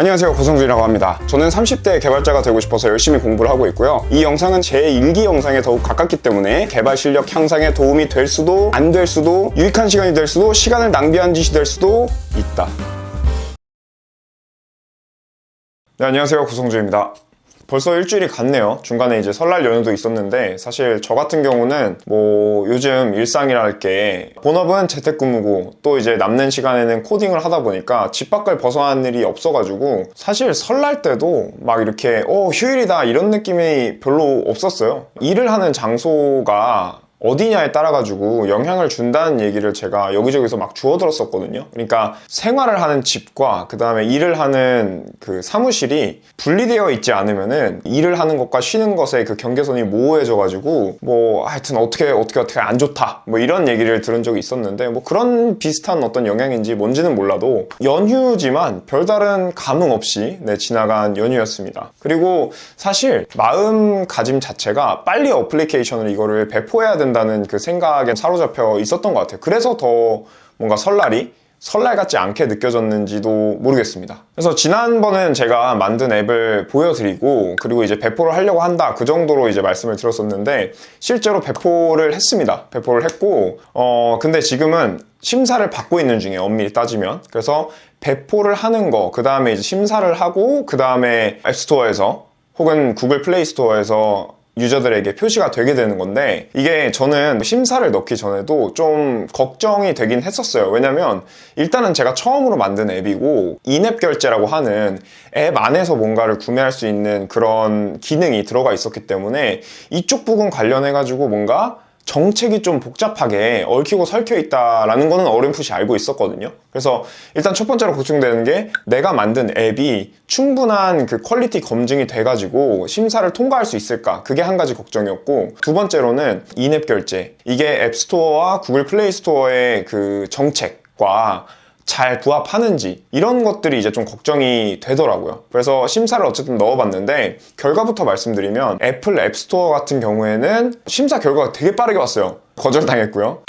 안녕하세요, 고성준이라고 합니다. 저는 30대 개발자가 되고 싶어서 열심히 공부를 하고 있고요. 이 영상은 제 일기 영상에 더욱 가깝기 때문에 개발 실력 향상에 도움이 될 수도 안 될 수도 유익한 시간이 될 수도 시간을 낭비한 짓이 될 수도 있다. 네, 안녕하세요, 고성준입니다. 벌써 일주일이 갔네요. 중간에 이제 설날 연휴도 있었는데 사실 저 같은 경우는 요즘 일상이라 할 게 본업은 재택근무고 또 이제 남는 시간에는 코딩을 하다 보니까 집 밖을 벗어나는 일이 없어가지고 사실 설날 때도 막 이렇게 휴일이다 이런 느낌이 별로 없었어요. 일을 하는 장소가 어디냐에 따라 가지고 영향을 준다는 얘기를 제가 여기저기서 막 주워들었었거든요. 그러니까 생활을 하는 집과 그 다음에 일을 하는 그 사무실이 분리되어 있지 않으면은 일을 하는 것과 쉬는 것의 그 경계선이 모호해져 가지고 하여튼 어떻게 안 좋다 이런 얘기를 들은 적이 있었는데 그런 비슷한 어떤 영향인지 뭔지는 몰라도 연휴지만 별다른 감흥 없이 지나간 연휴였습니다. 그리고 사실 마음가짐 자체가 빨리 어플리케이션을 이거를 배포해야 된다는 그 생각에 사로잡혀 있었던 것 같아요. 그래서 더 뭔가 설날이 설날 같지 않게 느껴졌는지도 모르겠습니다. 그래서 지난번에는 제가 만든 앱을 보여드리고 그리고 이제 배포를 하려고 한다 그 정도로 이제 말씀을 드렸었는데 실제로 배포를 했습니다. 배포를 했고 근데 지금은 심사를 받고 있는 중이에요. 엄밀히 따지면. 그래서 배포를 하는 거 그 다음에 이제 심사를 하고 그 다음에 앱스토어에서 혹은 구글 플레이 스토어에서 유저들에게 표시가 되게 되는 건데 이게 저는 심사를 넣기 전에도 좀 걱정이 되긴 했었어요. 왜냐면 일단은 제가 처음으로 만든 앱이고 인앱 결제라고 하는 앱 안에서 뭔가를 구매할 수 있는 그런 기능이 들어가 있었기 때문에 이쪽 부분 관련해가지고 뭔가 정책이 좀 복잡하게 얽히고 설켜 있다라는 거는 어렴풋이 알고 있었거든요. 그래서 일단 첫 번째로 걱정되는 게 내가 만든 앱이 충분한 그 퀄리티 검증이 돼가지고 심사를 통과할 수 있을까? 그게 한 가지 걱정이었고 두 번째로는 인앱 결제. 이게 앱스토어와 구글 플레이 스토어의 그 정책과 잘 부합하는지 이런 것들이 이제 좀 걱정이 되더라고요. 그래서 심사를 어쨌든 넣어봤는데 결과부터 말씀드리면 애플 앱스토어 같은 경우에는 심사 결과가 되게 빠르게 왔어요. 거절당했고요.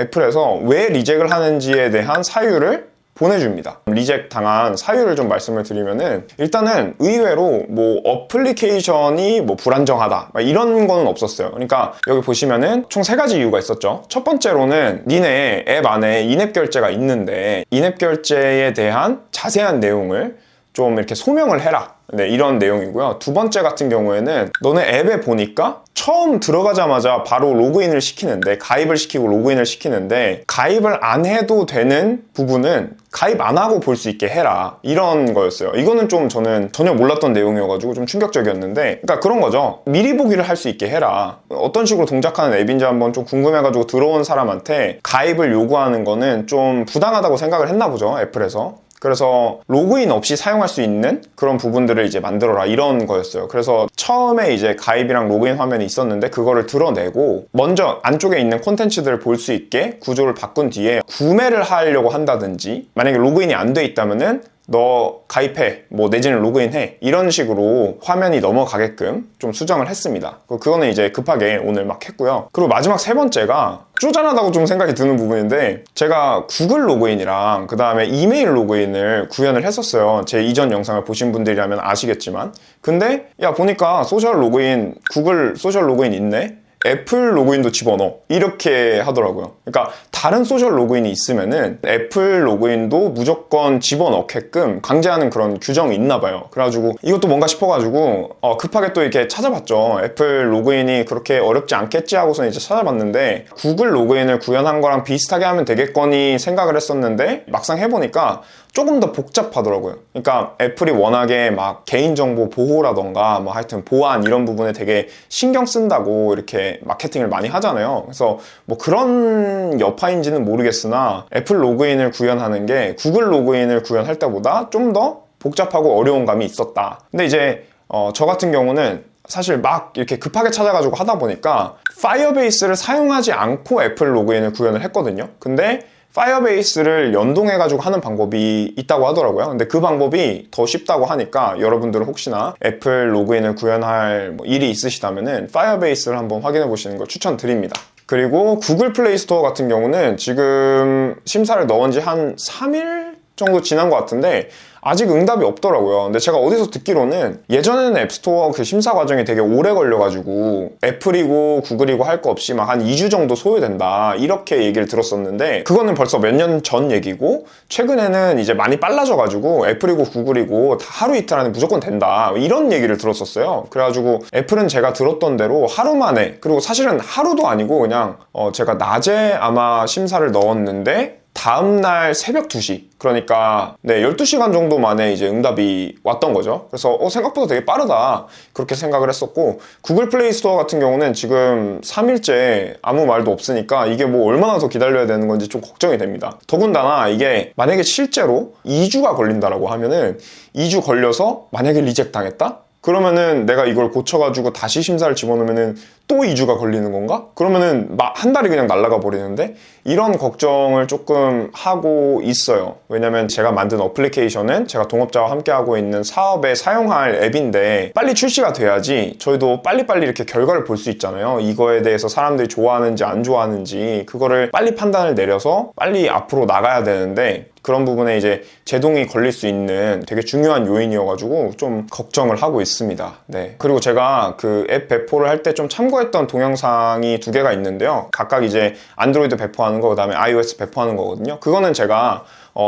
애플에서 왜 리젝을 하는지에 대한 사유를 보내줍니다. 리젝 당한 사유를 좀 말씀을 드리면은 일단은 의외로 어플리케이션이 불안정하다 이런 거는 없었어요. 그러니까 여기 보시면은 총 3가지 이유가 있었죠. 첫 번째로는 니네 앱 안에 인앱 결제가 있는데 인앱 결제에 대한 자세한 내용을 좀 이렇게 소명을 해라. 이런 내용이고요. 두 번째 같은 경우에는 너네 앱에 보니까 처음 들어가자마자 바로 로그인을 시키는데 가입을 시키고 로그인을 시키는데 가입을 안 해도 되는 부분은 가입 안 하고 볼 수 있게 해라. 이런 거였어요. 이거는 좀 저는 전혀 몰랐던 내용이어가지고 좀 충격적이었는데 그러니까 그런 거죠. 미리 보기를 할 수 있게 해라. 어떤 식으로 동작하는 앱인지 한번 좀 궁금해가지고 들어온 사람한테 가입을 요구하는 거는 좀 부당하다고 생각을 했나 보죠. 애플에서. 그래서 로그인 없이 사용할 수 있는 그런 부분들을 이제 만들어라 이런 거였어요. 그래서 처음에 이제 가입이랑 로그인 화면이 있었는데 그거를 드러내고 먼저 안쪽에 있는 콘텐츠들을 볼 수 있게 구조를 바꾼 뒤에 구매를 하려고 한다든지 만약에 로그인이 안 돼 있다면은 너 가입해 내지는 로그인해 이런 식으로 화면이 넘어가게끔 좀 수정을 했습니다. 그거는 이제 급하게 오늘 막 했고요. 그리고 마지막 3번째가 쪼잔하다고 좀 생각이 드는 부분인데 제가 구글 로그인이랑 그 다음에 이메일 로그인을 구현을 했었어요. 제 이전 영상을 보신 분들이라면 아시겠지만 근데 보니까 소셜 로그인 구글 소셜 로그인 있네? 애플 로그인도 집어넣어 이렇게 하더라고요. 그러니까 다른 소셜 로그인이 있으면은 애플 로그인도 무조건 집어넣게끔 강제하는 그런 규정이 있나 봐요. 그래가지고 이것도 뭔가 싶어가지고 급하게 또 이렇게 찾아봤죠. 애플 로그인이 그렇게 어렵지 않겠지 하고서 이제 찾아봤는데 구글 로그인을 구현한 거랑 비슷하게 하면 되겠거니 생각을 했었는데 막상 해보니까 조금 더 복잡하더라고요. 그러니까 애플이 워낙에 막 개인정보 보호라던가 하여튼 보안 이런 부분에 되게 신경 쓴다고 이렇게 마케팅을 많이 하잖아요. 그래서 그런 여파인지는 모르겠으나 애플 로그인을 구현하는 게 구글 로그인을 구현할 때보다 좀 더 복잡하고 어려운 감이 있었다. 근데 이제 저 같은 경우는 사실 막 이렇게 급하게 찾아가지고 하다 보니까 파이어베이스를 사용하지 않고 애플 로그인을 구현을 했거든요. 근데 파이어베이스를 연동해가지고 하는 방법이 있다고 하더라고요. 근데 그 방법이 더 쉽다고 하니까 여러분들은 혹시나 애플 로그인을 구현할 일이 있으시다면은 파이어베이스를 한번 확인해 보시는 걸 추천드립니다. 그리고 구글 플레이 스토어 같은 경우는 지금 심사를 넣은 지 한 3일 정도 지난 것 같은데 아직 응답이 없더라고요. 근데 제가 어디서 듣기로는 예전에는 앱스토어 그 심사 과정이 되게 오래 걸려가지고 애플이고 구글이고 할 거 없이 막 한 2주 정도 소요된다 이렇게 얘기를 들었었는데 그거는 벌써 몇 년 전 얘기고 최근에는 이제 많이 빨라져가지고 애플이고 구글이고 다 하루 이틀 안에 무조건 된다 이런 얘기를 들었었어요. 그래가지고 애플은 제가 들었던 대로 하루 만에, 그리고 사실은 하루도 아니고 그냥 제가 낮에 아마 심사를 넣었는데 다음날 새벽 2시, 그러니까 12시간 정도 만에 이제 응답이 왔던 거죠. 그래서 생각보다 되게 빠르다 그렇게 생각을 했었고, 구글 플레이 스토어 같은 경우는 지금 3일째 아무 말도 없으니까 이게 뭐 얼마나 더 기다려야 되는 건지 좀 걱정이 됩니다. 더군다나 이게 만약에 실제로 2주가 걸린다라고 하면은 2주 걸려서 만약에 리젝 당했다? 그러면은 내가 이걸 고쳐가지고 다시 심사를 집어넣으면은 또 2주가 걸리는 건가? 그러면은 막 한 달이 그냥 날아가 버리는데, 이런 걱정을 조금 하고 있어요. 왜냐면 제가 만든 어플리케이션은 제가 동업자와 함께 하고 있는 사업에 사용할 앱인데 빨리 출시가 돼야지 저희도 빨리빨리 이렇게 결과를 볼 수 있잖아요. 이거에 대해서 사람들이 좋아하는지 안 좋아하는지 그거를 빨리 판단을 내려서 빨리 앞으로 나가야 되는데, 그런 부분에 이제 제동이 걸릴 수 있는 되게 중요한 요인이어가지고 좀 걱정을 하고 있습니다. 네. 그리고 제가 그 앱 배포를 할 때 좀 참고했던 동영상이 2개가 있는데요. 각각 이제 안드로이드 배포하는 거, 그 다음에 iOS 배포하는 거거든요. 그거는 제가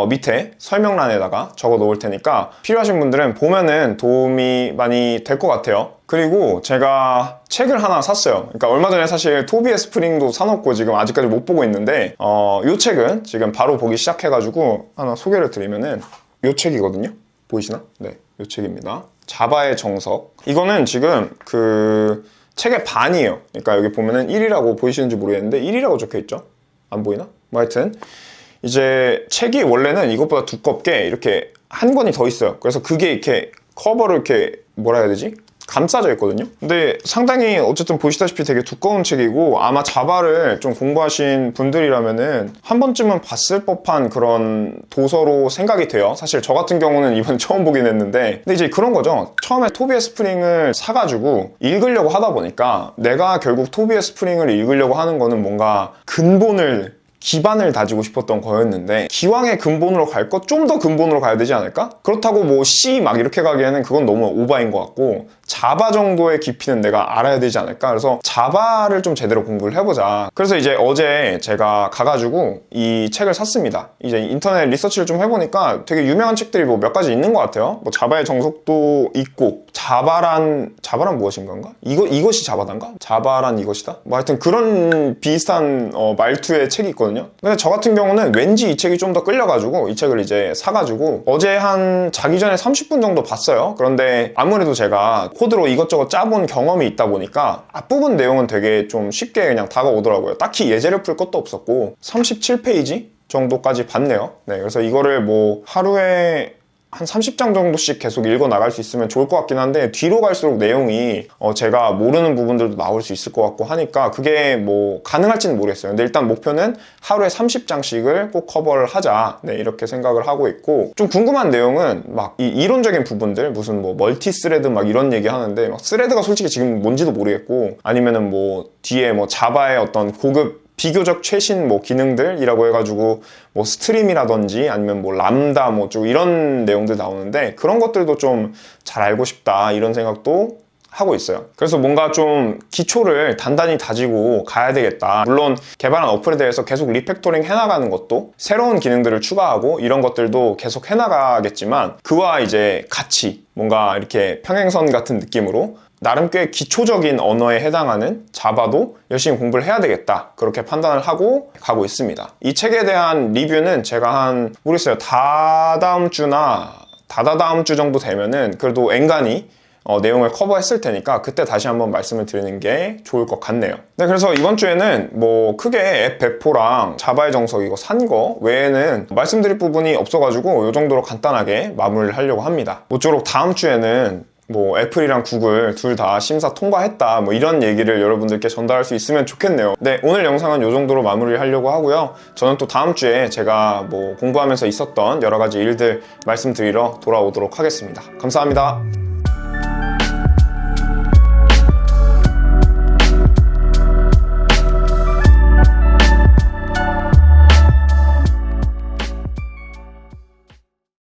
밑에 설명란에다가 적어 놓을 테니까 필요하신 분들은 보면은 도움이 많이 될 것 같아요. 그리고 제가 책을 하나 샀어요. 그러니까 얼마 전에 사실 토비의 스프링도 사놓고 지금 아직까지 못 보고 있는데 이 책은 지금 바로 보기 시작해가지고 하나 소개를 드리면은 이 책이거든요. 보이시나? 네, 이 책입니다. 자바의 정석. 이거는 지금 그 책의 반이에요. 그러니까 여기 보면은 1이라고 보이시는지 모르겠는데 1이라고 적혀있죠? 안 보이나? 뭐 하여튼 이제 책이 원래는 이것보다 두껍게 이렇게 한 권이 더 있어요. 그래서 그게 이렇게 커버를 이렇게 뭐라 해야 되지? 감싸져 있거든요. 근데 상당히 어쨌든 보시다시피 되게 두꺼운 책이고, 아마 자바를 좀 공부하신 분들이라면은 한 번쯤은 봤을 법한 그런 도서로 생각이 돼요. 사실 저 같은 경우는 이번 처음 보긴 했는데, 근데 이제 그런 거죠. 처음에 토비의 스프링을 사가지고 읽으려고 하다 보니까 내가 결국 토비의 스프링을 읽으려고 하는 거는 뭔가 기반을 다지고 싶었던 거였는데, 기왕의 근본으로 갈 것 좀 더 근본으로 가야 되지 않을까? 그렇다고 뭐 C 막 이렇게 가기에는 그건 너무 오바인 것 같고, 자바 정도의 깊이는 내가 알아야 되지 않을까? 그래서 자바를 좀 제대로 공부를 해보자. 그래서 이제 어제 제가 가가지고 이 책을 샀습니다. 이제 인터넷 리서치를 좀 해보니까 되게 유명한 책들이 뭐 몇 가지 있는 것 같아요. 뭐 자바의 정석도 있고, 자바란 무엇인가? 이것이 자바단가? 자바란 이것이다? 뭐 하여튼 그런 비슷한 말투의 책이 있거든요. 근데 저 같은 경우는 왠지 이 책이 좀 더 끌려가지고 이 책을 이제 사가지고 어제 한 자기 전에 30분 정도 봤어요. 그런데 아무래도 제가 코드로 이것저것 짜본 경험이 있다 보니까 앞부분 내용은 되게 좀 쉽게 그냥 다가오더라고요. 딱히 예제를 풀 것도 없었고 37페이지 정도까지 봤네요. 네, 그래서 이거를 뭐 하루에 한 30장 정도씩 계속 읽어 나갈 수 있으면 좋을 것 같긴 한데, 뒤로 갈수록 내용이 제가 모르는 부분들도 나올 수 있을 것 같고 하니까 그게 뭐 가능할지는 모르겠어요. 근데 일단 목표는 하루에 30장씩을 꼭 커버를 하자, 네, 이렇게 생각을 하고 있고, 좀 궁금한 내용은 막 이 이론적인 부분들, 무슨 뭐 멀티 스레드 막 이런 얘기 하는데, 막 스레드가 솔직히 지금 뭔지도 모르겠고, 아니면은 뭐 뒤에 뭐 자바의 어떤 고급 비교적 최신 뭐 기능들이라고 해가지고 뭐 스트림이라든지 아니면 뭐 람다 뭐 좀 이런 내용들 나오는데, 그런 것들도 좀 잘 알고 싶다 이런 생각도 하고 있어요. 그래서 뭔가 좀 기초를 단단히 다지고 가야 되겠다. 물론 개발한 어플에 대해서 계속 리팩토링 해나가는 것도, 새로운 기능들을 추가하고 이런 것들도 계속 해나가겠지만, 그와 이제 같이 뭔가 이렇게 평행선 같은 느낌으로 나름 꽤 기초적인 언어에 해당하는 자바도 열심히 공부를 해야 되겠다, 그렇게 판단을 하고 가고 있습니다. 이 책에 대한 리뷰는 제가 모르겠어요, 다다음 주 정도 되면은 그래도 엔간히 내용을 커버했을 테니까 그때 다시 한번 말씀을 드리는 게 좋을 것 같네요. 네, 그래서 이번 주에는 뭐 크게 앱 배포랑 자바의 정석 이거 산 거 외에는 말씀드릴 부분이 없어가지고 이 정도로 간단하게 마무리를 하려고 합니다. 모쪼록 다음 주에는 뭐 애플이랑 구글 둘 다 심사 통과했다, 뭐 이런 얘기를 여러분들께 전달할 수 있으면 좋겠네요. 네, 오늘 영상은 이 정도로 마무리를 하려고 하고요. 저는 또 다음 주에 제가 뭐 공부하면서 있었던 여러 가지 일들 말씀드리러 돌아오도록 하겠습니다. 감사합니다.